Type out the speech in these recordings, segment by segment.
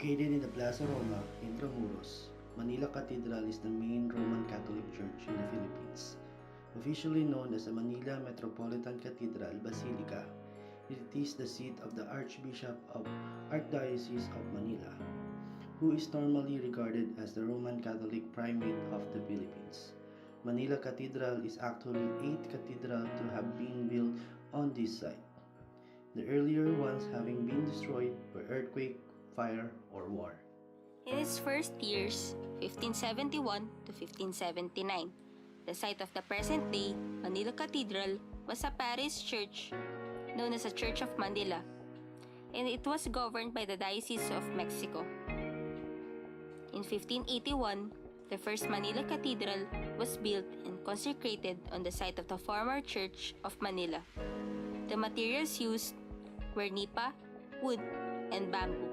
Located in the Plaza Roma, Intramuros, Manila Cathedral is the main Roman Catholic Church in the Philippines. Officially known as the Manila Metropolitan Cathedral Basilica, it is the seat of the Archbishop of Archdiocese of Manila, who is normally regarded as the Roman Catholic Primate of the Philippines. Manila Cathedral is actually 8th cathedral to have been built on this site, the earlier ones having been destroyed by earthquake, fire, or war. In its first years, 1571 to 1579, the site of the present-day Manila Cathedral was a parish church known as the Church of Manila, and it was governed by the Diocese of Mexico. In 1581, the first Manila Cathedral was built and consecrated on the site of the former Church of Manila. The materials used were nipa, wood, and bamboo,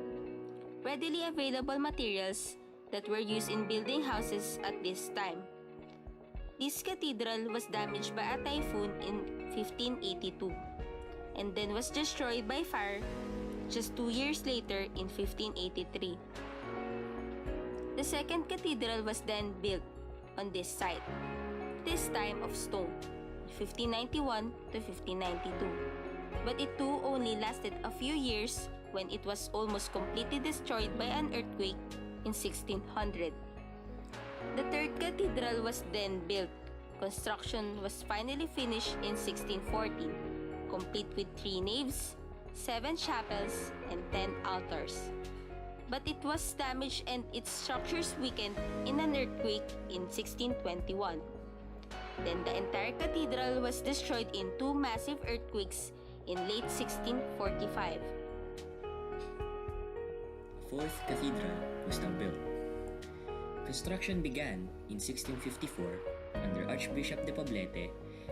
readily available materials that were used in building houses at this time. This cathedral was damaged by a typhoon in 1582 and then was destroyed by fire just 2 years later in 1583. The second cathedral was then built on this site, this time of stone, 1591 to 1592. But it too only lasted a few years when it was almost completely destroyed by an earthquake in 1600. The third cathedral was then built. Construction was finally finished in 1614, complete with 3 naves, 7 chapels, and 10 altars. But it was damaged and its structures weakened in an earthquake in 1621. Then the entire cathedral was destroyed in 2 massive earthquakes in late 1645. Fourth cathedral was now built. Construction began in 1654 under Archbishop de Poblete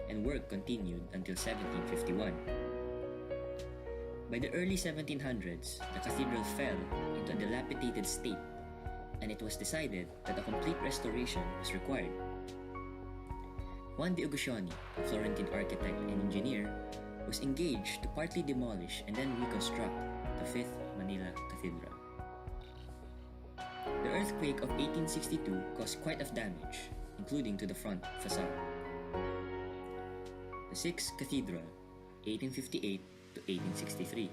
and work continued until 1751. By the early 1700s, the cathedral fell into a dilapidated state and it was decided that a complete restoration was required. Juan de Uguccione, a Florentine architect and engineer, was engaged to partly demolish and then reconstruct the Fifth Manila Cathedral. The earthquake of 1862 caused quite of damage, including to the front facade. The Sixth Cathedral, 1858 to 1863.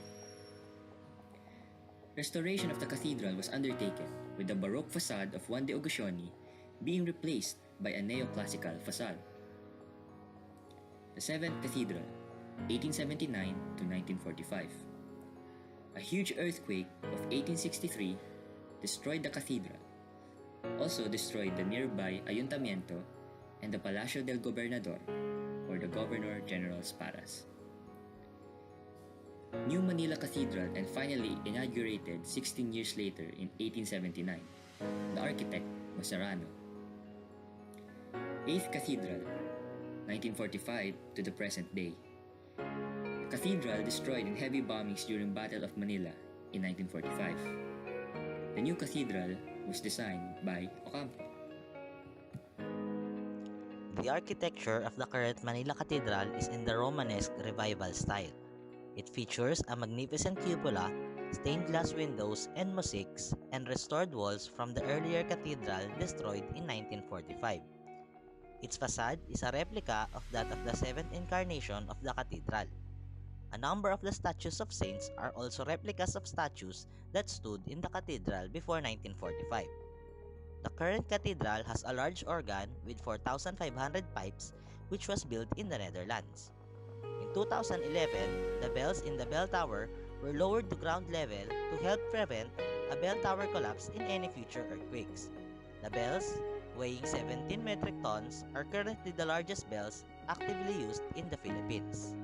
Restoration of the cathedral was undertaken with the Baroque facade of Juan de Uguccione being replaced by a neoclassical facade. The Seventh Cathedral, 1879 to 1945. A huge earthquake of 1863 destroyed the cathedral, also destroyed the nearby Ayuntamiento and the Palacio del Gobernador, or the Governor General's Palace. New Manila Cathedral and finally inaugurated 16 years later in 1879. The architect was Serrano. Eighth Cathedral, 1945 to the present day. The cathedral destroyed in heavy bombings during Battle of Manila in 1945. The new cathedral was designed by Ocampo. The architecture of the current Manila Cathedral is in the Romanesque Revival style. It features a magnificent cupola, stained glass windows and mosaics, and restored walls from the earlier cathedral destroyed in 1945. Its facade is a replica of that of the seventh incarnation of the cathedral. A number of the statues of saints are also replicas of statues that stood in the cathedral before 1945. The current cathedral has a large organ with 4,500 pipes which was built in the Netherlands. In 2011, the bells in the bell tower were lowered to ground level to help prevent a bell tower collapse in any future earthquakes. The bells, weighing 17 metric tons, are currently the largest bells actively used in the Philippines.